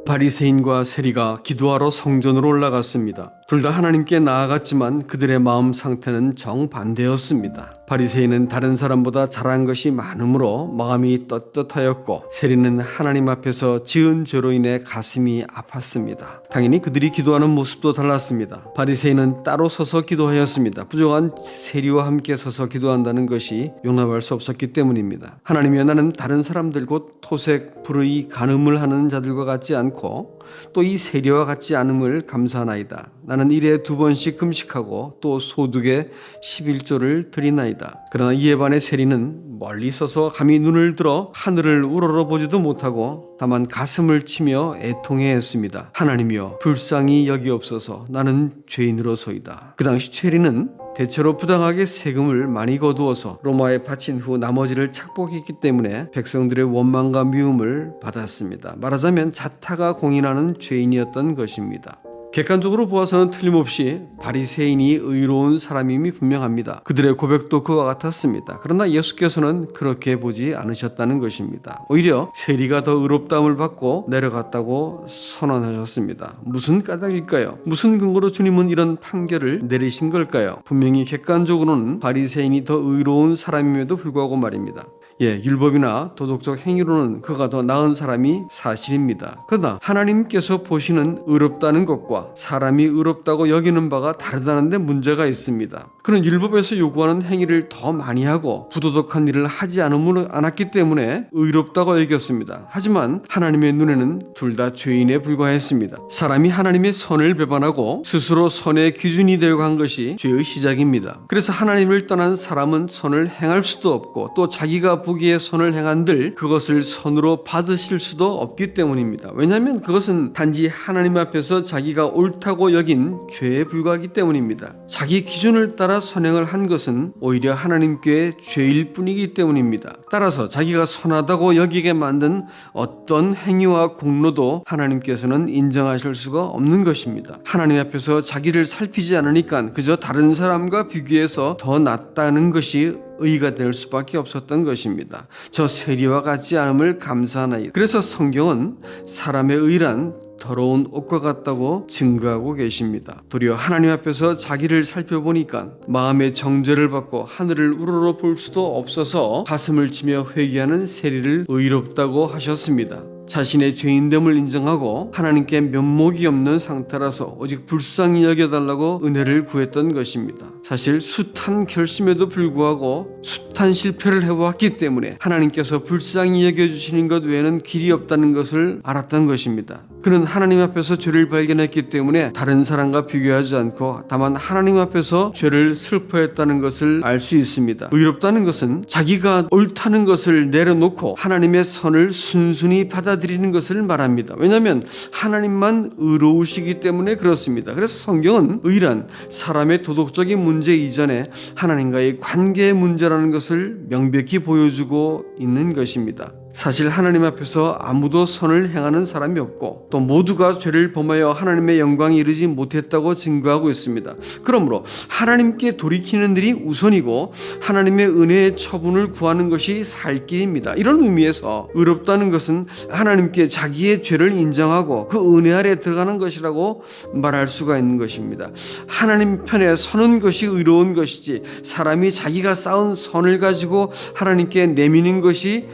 바리새인과 세리가 기도하러 성전으로 올라갔습니다. 둘 다 하나님께 나아갔지만 그들의 마음 상태는 정반대였습니다. 바리새인은 다른 사람보다 잘한 것이 많으므로 마음이 떳떳하였고, 세리는 하나님 앞에서 지은 죄로 인해 가슴이 아팠습니다. 당연히 그들이 기도하는 모습도 달랐습니다. 바리새인은 따로 서서 기도하였습니다. 부족한 세리와 함께 서서 기도한다는 것이 용납할 수 없었기 때문입니다. 하나님이여, 나는 다른 사람들 곧 토색, 불의, 간음을 하는 자들과 같지 않고 또 이 세리와 같지 않음을 감사하나이다. 나는 일에 2번씩 금식하고 또 소득의 11조를 드리나이다. 그러나 이에 반해 세리는 멀리 서서 감히 눈을 들어 하늘을 우러러보지도 못하고 다만 가슴을 치며 애통해했습니다. 하나님이여, 불쌍히 여기옵소서. 나는 죄인으로소이다. 그 당시 세리는 대체로 부당하게 세금을 많이 거두어서 로마에 바친 후 나머지를 착복했기 때문에 백성들의 원망과 미움을 받았습니다. 말하자면 자타가 공인하는 죄인이었던 것입니다. 객관적으로 보아서는 틀림없이 바리새인이 의로운 사람임이 분명합니다. 그들의 고백도 그와 같았습니다. 그러나 예수께서는 그렇게 보지 않으셨다는 것입니다. 오히려 세리가 더 의롭다함을 받고 내려갔다고 선언하셨습니다. 무슨 까닭일까요? 무슨 근거로 주님은 이런 판결을 내리신 걸까요? 분명히 객관적으로는 바리새인이 더 의로운 사람임에도 불구하고 말입니다. 율법이나 도덕적 행위로는 그가 더 나은 사람이 사실입니다. 그러나 하나님께서 보시는 의롭다는 것과 사람이 의롭다고 여기는 바가 다르다는 데 문제가 있습니다. 그는 율법에서 요구하는 행위를 더 많이 하고 부도덕한 일을 하지 않았기 때문에 의롭다고 여겼습니다. 하지만 하나님의 눈에는 둘 다 죄인에 불과했습니다. 사람이 하나님의 선을 배반하고 스스로 선의 기준이 되려고 한 것이 죄의 시작입니다. 그래서 하나님을 떠난 사람은 선을 행할 수도 없고 또 자기가 보기에 선을 행한들 그것을 선으로 받으실 수도 없기 때문입니다. 왜냐하면 그것은 단지 하나님 앞에서 자기가 옳다고 여긴 죄에 불과하기 때문입니다. 자기 기준을 따라 선행을 한 것은 오히려 하나님께 죄일 뿐이기 때문입니다. 따라서 자기가 선하다고 여기게 만든 어떤 행위와 공로도 하나님께서는 인정하실 수가 없는 것입니다. 하나님 앞에서 자기를 살피지 않으니까 그저 다른 사람과 비교해서 더 낫다는 것이 의가 될 수밖에 없었던 것입니다. 저 세리와 같지 않음을 감사하나이다. 그래서 성경은 사람의 의란 더러운 옷과 같다고 증거하고 계십니다. 도리어 하나님 앞에서 자기를 살펴보니까 마음의 정죄를 받고 하늘을 우러러 볼 수도 없어서 가슴을 치며 회개하는 세리를 의롭다고 하셨습니다. 자신의 죄인됨을 인정하고 하나님께 면목이 없는 상태라서 오직 불쌍히 여겨달라고 은혜를 구했던 것입니다. 사실 숱한 결심에도 불구하고 숱한 실패를 해왔기 때문에 하나님께서 불쌍히 여겨주시는 것 외에는 길이 없다는 것을 알았던 것입니다. 그는 하나님 앞에서 죄를 발견했기 때문에 다른 사람과 비교하지 않고 다만 하나님 앞에서 죄를 슬퍼했다는 것을 알 수 있습니다. 의롭다는 것은 자기가 옳다는 것을 내려놓고 하나님의 선을 순순히 받아들이는 것을 말합니다. 왜냐하면 하나님만 의로우시기 때문에 그렇습니다. 그래서 성경은 의란 사람의 도덕적인 문제 이전에 하나님과의 관계의 문제라는 것을 명백히 보여주고 있는 것입니다. 사실 하나님 앞에서 아무도 선을 행하는 사람이 없고 또 모두가 죄를 범하여 하나님의 영광에 이르지 못했다고 증거하고 있습니다. 그러므로 하나님께 돌이키는 일이 우선이고 하나님의 은혜의 처분을 구하는 것이 살 길입니다. 이런 의미에서 의롭다는 것은 하나님께 자기의 죄를 인정하고 그 은혜 아래 들어가는 것이라고 말할 수가 있는 것입니다. 하나님 편에 서는 것이 의로운 것이지 사람이 자기가 쌓은 선을 가지고 하나님께 내미는 것이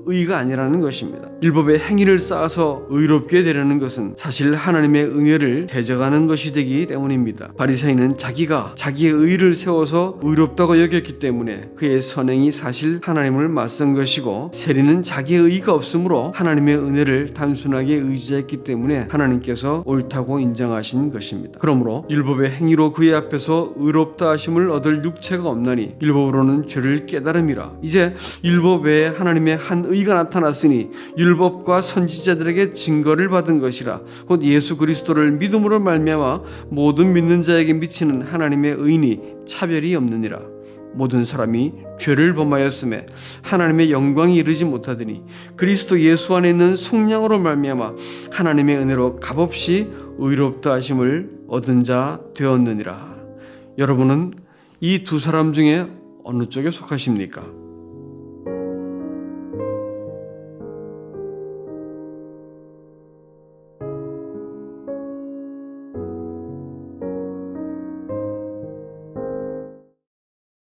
의가 아니라는 것입니다. 율법의 행위를 쌓아서 의롭게 되려는 것은 사실 하나님의 은혜를 대적하는 것이 되기 때문입니다. 바리새인은 자기가 자기의 의를 세워서 의롭다고 여겼기 때문에 그의 선행이 사실 하나님을 맞선 것이고, 세리는 자기의 의가 없으므로 하나님의 은혜를 단순하게 의지했기 때문에 하나님께서 옳다고 인정하신 것입니다. 그러므로 율법의 행위로 그의 앞에서 의롭다 하심을 얻을 육체가 없나니 율법으로는 죄를 깨달음이라. 이제 율법 외에 하나님의 한 의가 나타났으니 율법과 선지자들에게 증거를 받은 것이라. 곧 예수 그리스도를 믿음으로 말미암아 모든 믿는 자에게 미치는 하나님의 의니 차별이 없느니라. 모든 사람이 죄를 범하였음에 하나님의 영광이 이르지 못하더니 그리스도 예수 안에 있는 속량으로 말미암아 하나님의 은혜로 값없이 의롭다 하심을 얻은 자 되었느니라. 여러분은 이 두 사람 중에 어느 쪽에 속하십니까?